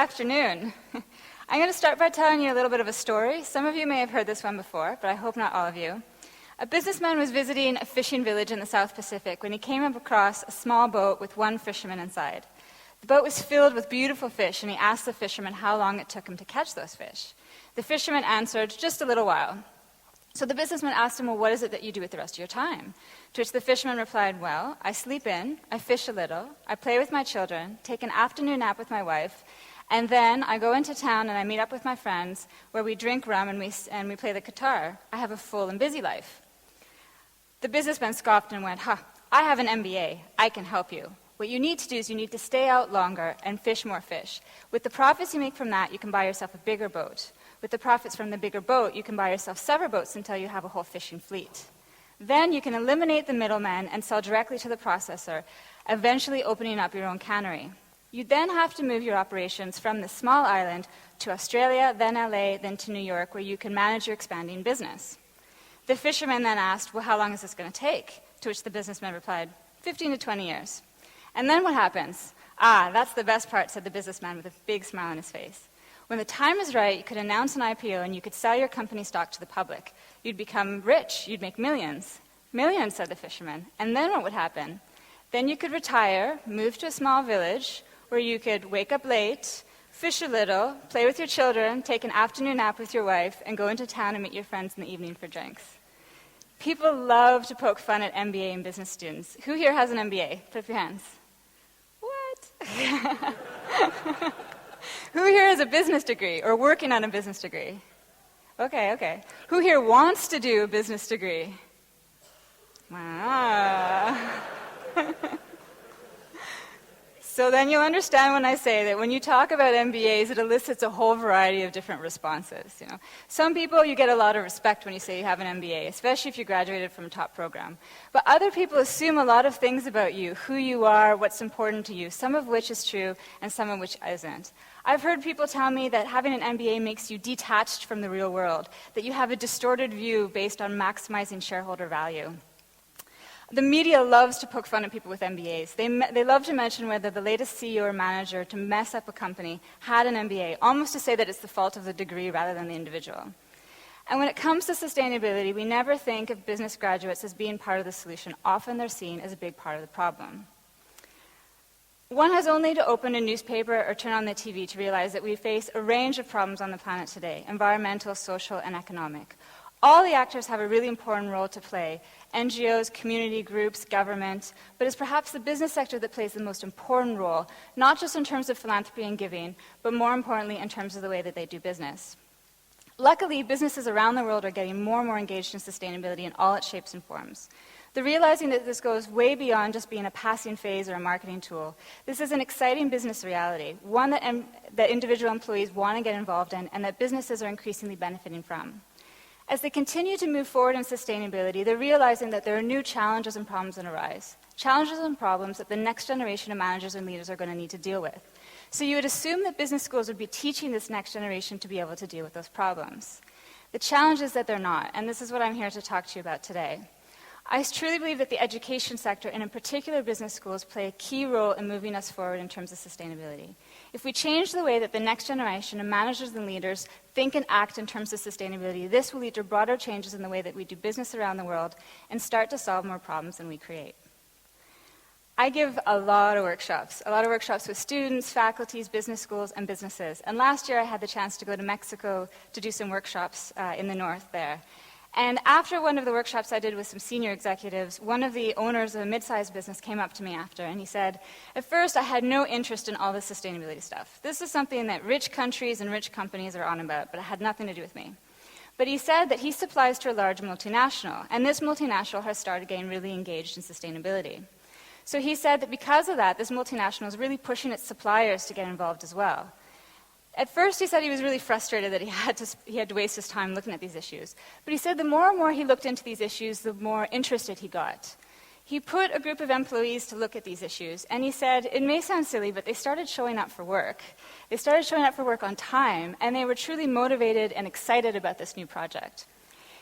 afternoon. I'm going to start by telling you a little bit of a story. Some of you may have heard this one before, but I hope not all of you. A businessman was visiting a fishing village in the South Pacific when he came up across a small boat with one fisherman inside. The boat was filled with beautiful fish, and he asked the fisherman how long it took him to catch those fish. The fisherman answered, just a little while. So the businessman asked him, well, what is it that you do with the rest of your time? To which the fisherman replied, well, I sleep in, I fish a little, I play with my children, take an afternoon nap with my wife, and then I go into town and I meet up with my friends where we drink rum and we play the guitar. I have a full and busy life. The businessman scoffed and went, I have an MBA, I can help you. What you need to do is you need to stay out longer and fish more fish. With the profits you make from that, you can buy yourself a bigger boat. With the profits from the bigger boat, you can buy yourself several boats until you have a whole fishing fleet. Then you can eliminate the middleman and sell directly to the processor, eventually opening up your own cannery. You then have to move your operations from this small island to Australia, then LA, then to New York, where you can manage your expanding business. The fisherman then asked, well, how long is this going to take? To which the businessman replied, 15 to 20 years. And then what happens? That's the best part, said the businessman with a big smile on his face. When the time is right, you could announce an IPO and you could sell your company stock to the public. You'd become rich. You'd make millions. Millions, said the fisherman. And then what would happen? Then you could retire, move to a small village where you could wake up late, fish a little, play with your children, take an afternoon nap with your wife, and go into town and meet your friends in the evening for drinks. People love to poke fun at MBA and business students. Who here has an MBA? Put up your hands. What? Who here has a business degree or working on a business degree? Okay. Who here wants to do a business degree? Wow. So then you'll understand when I say that when you talk about MBAs, it elicits a whole variety of different responses. Some people, you get a lot of respect when you say you have an MBA, especially if you graduated from a top program. But other people assume a lot of things about you, who you are, what's important to you, some of which is true and some of which isn't. I've heard people tell me that having an MBA makes you detached from the real world, that you have a distorted view based on maximizing shareholder value. The media loves to poke fun at people with MBAs. They love to mention whether the latest CEO or manager to mess up a company had an MBA, almost to say that it's the fault of the degree rather than the individual. And when it comes to sustainability, we never think of business graduates as being part of the solution. Often they're seen as a big part of the problem. One has only to open a newspaper or turn on the TV to realize that we face a range of problems on the planet today, environmental, social, and economic. All the actors have a really important role to play, NGOs, community groups, government, but it's perhaps the business sector that plays the most important role, not just in terms of philanthropy and giving, but more importantly in terms of the way that they do business. Luckily, businesses around the world are getting more and more engaged in sustainability in all its shapes and forms. They're realizing that this goes way beyond just being a passing phase or a marketing tool. This is an exciting business reality, one that individual employees want to get involved in and that businesses are increasingly benefiting from. As they continue to move forward in sustainability, they're realizing that there are new challenges and problems that arise. Challenges and problems that the next generation of managers and leaders are going to need to deal with. So you would assume that business schools would be teaching this next generation to be able to deal with those problems. The challenge is that they're not, and this is what I'm here to talk to you about today. I truly believe that the education sector, and in particular business schools, play a key role in moving us forward in terms of sustainability. If we change the way that the next generation of managers and leaders think and act in terms of sustainability, this will lead to broader changes in the way that we do business around the world and start to solve more problems than we create. I give a lot of workshops with students, faculties, business schools, and businesses. And last year I had the chance to go to Mexico to do some workshops in the north there. And after one of the workshops I did with some senior executives, one of the owners of a mid-sized business came up to me after, and he said, at first I had no interest in all this sustainability stuff. This is something that rich countries and rich companies are on about, but it had nothing to do with me. But he said that he supplies to a large multinational, and this multinational has started getting really engaged in sustainability. So he said that because of that, this multinational is really pushing its suppliers to get involved as well. At first, he said he was really frustrated that he had to waste his time looking at these issues. But he said the more and more he looked into these issues, the more interested he got. He put a group of employees to look at these issues, and he said, it may sound silly, but they started showing up for work. They started showing up for work on time, and they were truly motivated and excited about this new project.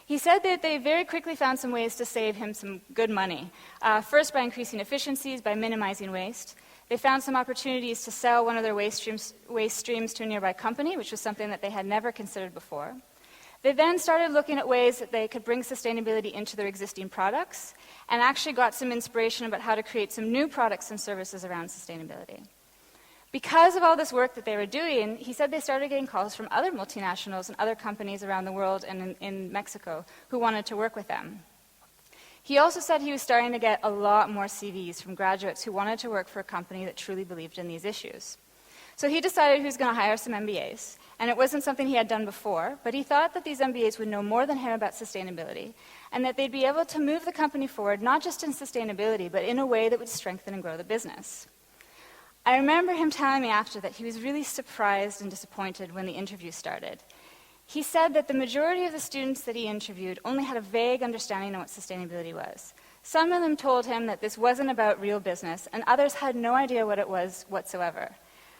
He said that they very quickly found some ways to save him some good money. First, by increasing efficiencies, by minimizing waste. They found some opportunities to sell one of their waste streams to a nearby company, which was something that they had never considered before. They then started looking at ways that they could bring sustainability into their existing products, and actually got some inspiration about how to create some new products and services around sustainability. Because of all this work that they were doing, he said they started getting calls from other multinationals and other companies around the world and in Mexico who wanted to work with them. He also said he was starting to get a lot more CVs from graduates who wanted to work for a company that truly believed in these issues. So he decided he was going to hire some MBAs, and it wasn't something he had done before, but he thought that these MBAs would know more than him about sustainability, and that they'd be able to move the company forward not just in sustainability, but in a way that would strengthen and grow the business. I remember him telling me after that he was really surprised and disappointed when the interview started. He said that the majority of the students that he interviewed only had a vague understanding of what sustainability was. Some of them told him that this wasn't about real business, and others had no idea what it was whatsoever.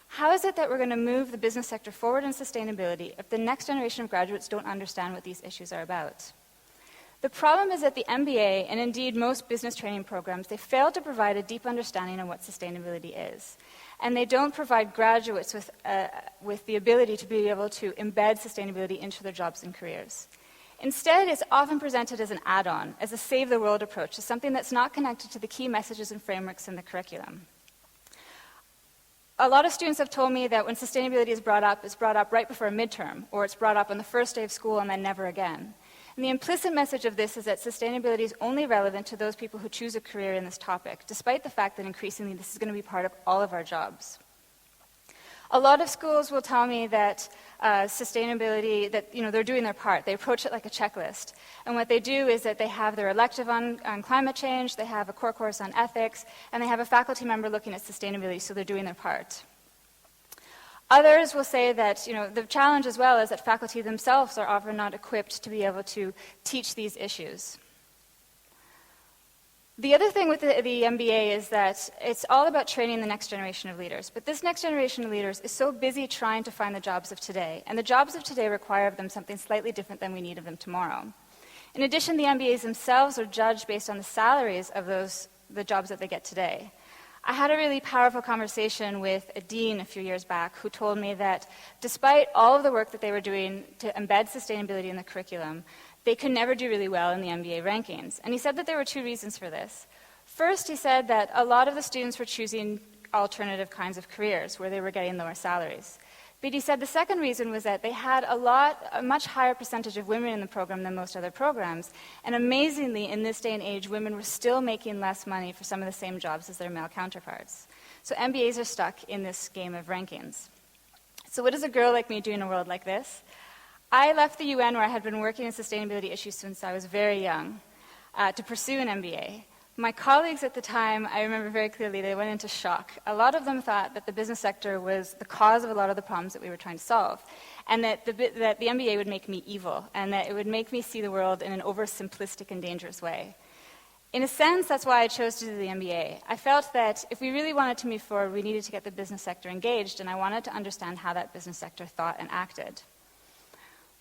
How is it that we're going to move the business sector forward in sustainability if the next generation of graduates don't understand what these issues are about? The problem is that the MBA, and indeed most business training programs, they fail to provide a deep understanding of what sustainability is. And they don't provide graduates with the ability to be able to embed sustainability into their jobs and careers. Instead, it's often presented as an add-on, as a save-the-world approach, as something that's not connected to the key messages and frameworks in the curriculum. A lot of students have told me that when sustainability is brought up, it's brought up right before a midterm, or it's brought up on the first day of school and then never again. And the implicit message of this is that sustainability is only relevant to those people who choose a career in this topic, despite the fact that increasingly this is going to be part of all of our jobs. A lot of schools will tell me that sustainability, that they're doing their part. They approach it like a checklist. And what they do is that they have their elective on climate change, they have a core course on ethics, and they have a faculty member looking at sustainability, so they're doing their part. Others will say that the challenge as well is that faculty themselves are often not equipped to be able to teach these issues. The other thing with the MBA is that it's all about training the next generation of leaders. But this next generation of leaders is so busy trying to find the jobs of today. And the jobs of today require of them something slightly different than we need of them tomorrow. In addition, the MBAs themselves are judged based on the salaries of the jobs that they get today. I had a really powerful conversation with a dean a few years back who told me that despite all of the work that they were doing to embed sustainability in the curriculum, they could never do really well in the MBA rankings. And he said that there were two reasons for this. First, he said that a lot of the students were choosing alternative kinds of careers where they were getting lower salaries. But he said the second reason was that they had a much higher percentage of women in the program than most other programs. And amazingly, in this day and age, women were still making less money for some of the same jobs as their male counterparts. So MBAs are stuck in this game of rankings. So what does a girl like me do in a world like this? I left the UN, where I had been working in sustainability issues since I was very young, to pursue an MBA. My colleagues at the time, I remember very clearly, they went into shock. A lot of them thought that the business sector was the cause of a lot of the problems that we were trying to solve, and that the MBA would make me evil, and that it would make me see the world in an oversimplistic and dangerous way. In a sense, that's why I chose to do the MBA. I felt that if we really wanted to move forward, we needed to get the business sector engaged, and I wanted to understand how that business sector thought and acted.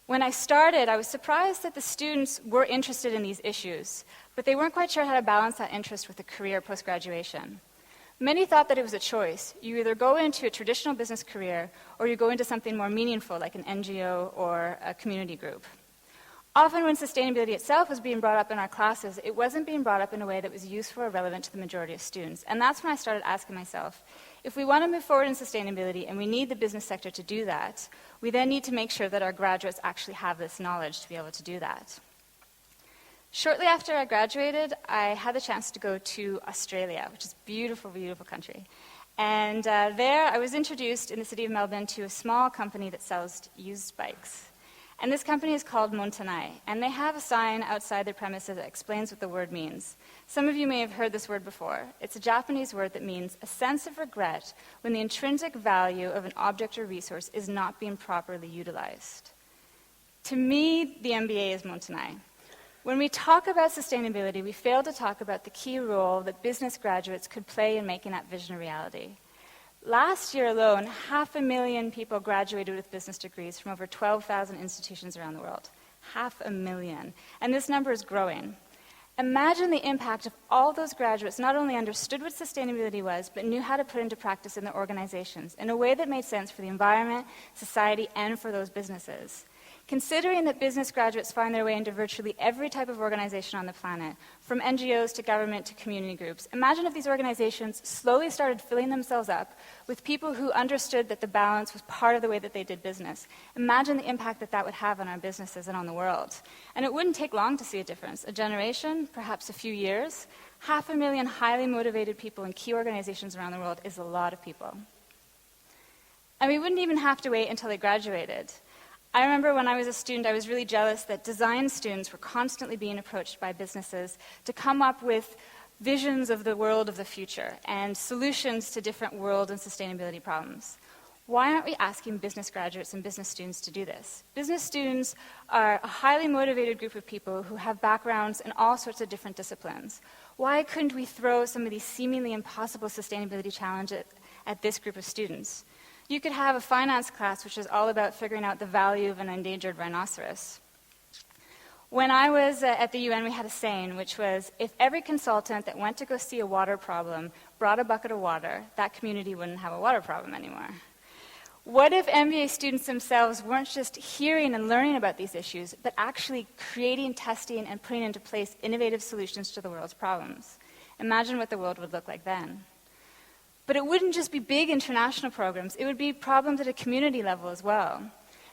When I started, I was surprised that the students were interested in these issues, but they weren't quite sure how to balance that interest with a career post-graduation. Many thought that it was a choice. You either go into a traditional business career, or you go into something more meaningful, like an NGO or a community group. Often when sustainability itself was being brought up in our classes, it wasn't being brought up in a way that was useful or relevant to the majority of students. And that's when I started asking myself, if we want to move forward in sustainability and we need the business sector to do that, we then need to make sure that our graduates actually have this knowledge to be able to do that. Shortly after I graduated, I had the chance to go to Australia, which is a beautiful, beautiful country. And there I was introduced in the city of Melbourne to a small company that sells used bikes. And this company is called Montanai, and they have a sign outside their premises that explains what the word means. Some of you may have heard this word before. It's a Japanese word that means a sense of regret when the intrinsic value of an object or resource is not being properly utilized. To me, the MBA is Montanai. When we talk about sustainability, we fail to talk about the key role that business graduates could play in making that vision a reality. Last year alone, 500,000 people graduated with business degrees from over 12,000 institutions around the world. 500,000. And this number is growing. Imagine the impact if all those graduates not only understood what sustainability was, but knew how to put it into practice in their organizations in a way that made sense for the environment, society, and for those businesses. Considering that business graduates find their way into virtually every type of organization on the planet, from NGOs to government to community groups, imagine if these organizations slowly started filling themselves up with people who understood that the balance was part of the way that they did business. Imagine the impact that that would have on our businesses and on the world. And it wouldn't take long to see a difference. A generation, perhaps a few years. 500,000 highly motivated people in key organizations around the world is a lot of people. And we wouldn't even have to wait until they graduated. I remember when I was a student, I was really jealous that design students were constantly being approached by businesses to come up with visions of the world of the future and solutions to different world and sustainability problems. Why aren't we asking business graduates and business students to do this? Business students are a highly motivated group of people who have backgrounds in all sorts of different disciplines. Why couldn't we throw some of these seemingly impossible sustainability challenges at this group of students? You could have a finance class which is all about figuring out the value of an endangered rhinoceros. When I was at the UN, we had a saying, which was, if every consultant that went to go see a water problem brought a bucket of water, that community wouldn't have a water problem anymore. What if MBA students themselves weren't just hearing and learning about these issues, but actually creating, testing, and putting into place innovative solutions to the world's problems? Imagine what the world would look like then. But it wouldn't just be big international programs, it would be problems at a community level as well.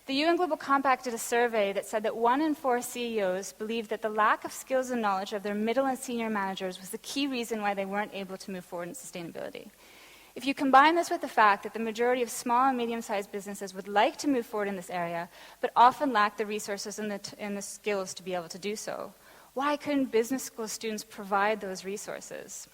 The UN Global Compact did a survey that said that 1 in 4 CEOs believed that the lack of skills and knowledge of their middle and senior managers was the key reason why they weren't able to move forward in sustainability. If you combine this with the fact that the majority of small and medium-sized businesses would like to move forward in this area, but often lack the resources and the skills to be able to do so, why couldn't business school students provide those resources?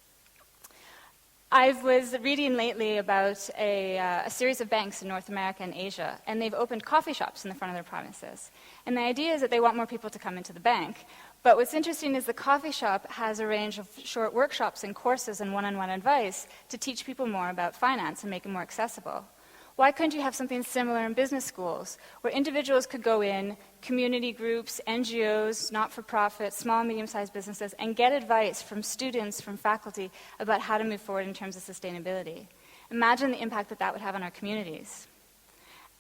I was reading lately about a series of banks in North America and Asia, and they've opened coffee shops in the front of their premises. And the idea is that they want more people to come into the bank. But what's interesting is the coffee shop has a range of short workshops and courses and one-on-one advice to teach people more about finance and make it more accessible. Why couldn't you have something similar in business schools, where individuals could go in, community groups, NGOs, not-for-profit, small and medium-sized businesses, and get advice from students, from faculty, about how to move forward in terms of sustainability? Imagine the impact that that would have on our communities.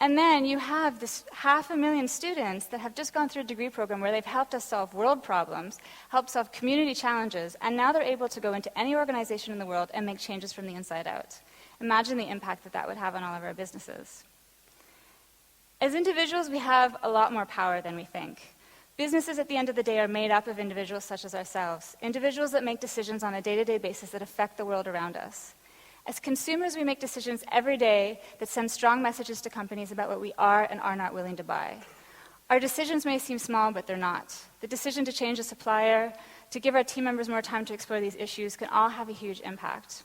And then you have this 500,000 students that have just gone through a degree program where they've helped us solve world problems, helped solve community challenges, and now they're able to go into any organization in the world and make changes from the inside out. Imagine the impact that that would have on all of our businesses. As individuals, we have a lot more power than we think. Businesses at the end of the day are made up of individuals such as ourselves, individuals that make decisions on a day-to-day basis that affect the world around us. As consumers, we make decisions every day that send strong messages to companies about what we are and are not willing to buy. Our decisions may seem small, but they're not. The decision to change a supplier, to give our team members more time to explore these issues can all have a huge impact.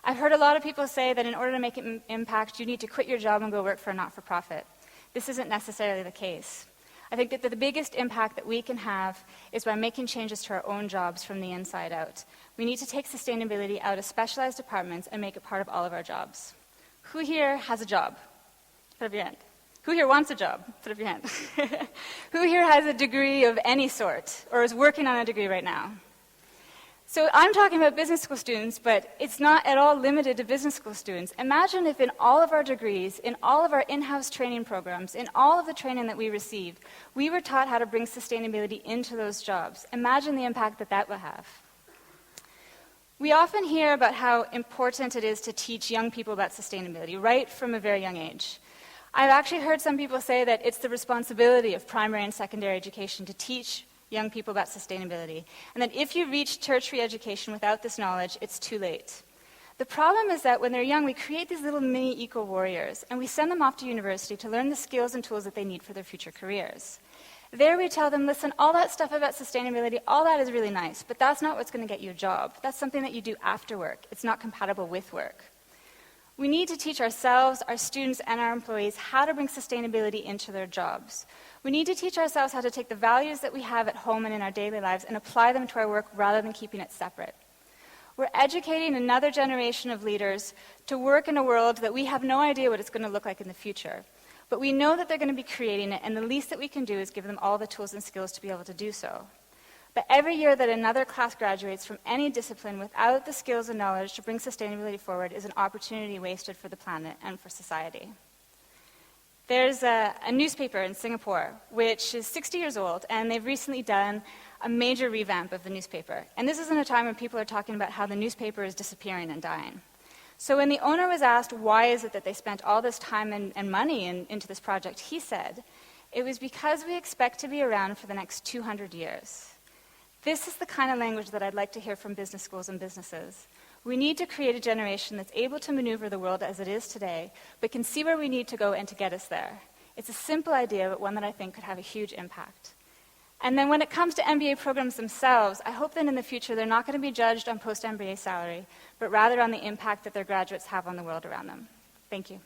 I've heard a lot of people say that in order to make an impact, you need to quit your job and go work for a not-for-profit. This isn't necessarily the case. I think that the biggest impact that we can have is by making changes to our own jobs from the inside out. We need to take sustainability out of specialized departments and make it part of all of our jobs. Who here has a job? Put up your hand. Who here wants a job? Put up your hand. Who here has a degree of any sort or is working on a degree right now? So I'm talking about business school students, but it's not at all limited to business school students. Imagine if in all of our degrees, in all of our in-house training programs, in all of the training that we receive, we were taught how to bring sustainability into those jobs. Imagine the impact that that will have. We often hear about how important it is to teach young people about sustainability right from a very young age. I've actually heard some people say that it's the responsibility of primary and secondary education to teach young people about sustainability, and that if you reach tertiary education without this knowledge, it's too late. The problem is that when they're young, we create these little mini eco-warriors, and we send them off to university to learn the skills and tools that they need for their future careers. There we tell them, listen, all that stuff about sustainability, all that is really nice, but that's not what's going to get you a job. That's something that you do after work. It's not compatible with work. We need to teach ourselves, our students, and our employees how to bring sustainability into their jobs. We need to teach ourselves how to take the values that we have at home and in our daily lives and apply them to our work rather than keeping it separate. We're educating another generation of leaders to work in a world that we have no idea what it's going to look like in the future. But we know that they're going to be creating it, and the least that we can do is give them all the tools and skills to be able to do so. But every year that another class graduates from any discipline without the skills and knowledge to bring sustainability forward is an opportunity wasted for the planet and for society. There's a newspaper in Singapore which is 60 years old, and they've recently done a major revamp of the newspaper. And this is in a time when people are talking about how the newspaper is disappearing and dying. So when the owner was asked why is it that they spent all this time and money into this project, he said, "It was because we expect to be around for the next 200 years." This is the kind of language that I'd like to hear from business schools and businesses. We need to create a generation that's able to maneuver the world as it is today, but can see where we need to go and to get us there. It's a simple idea, but one that I think could have a huge impact. And then when it comes to MBA programs themselves, I hope that in the future they're not going to be judged on post-MBA salary, but rather on the impact that their graduates have on the world around them. Thank you.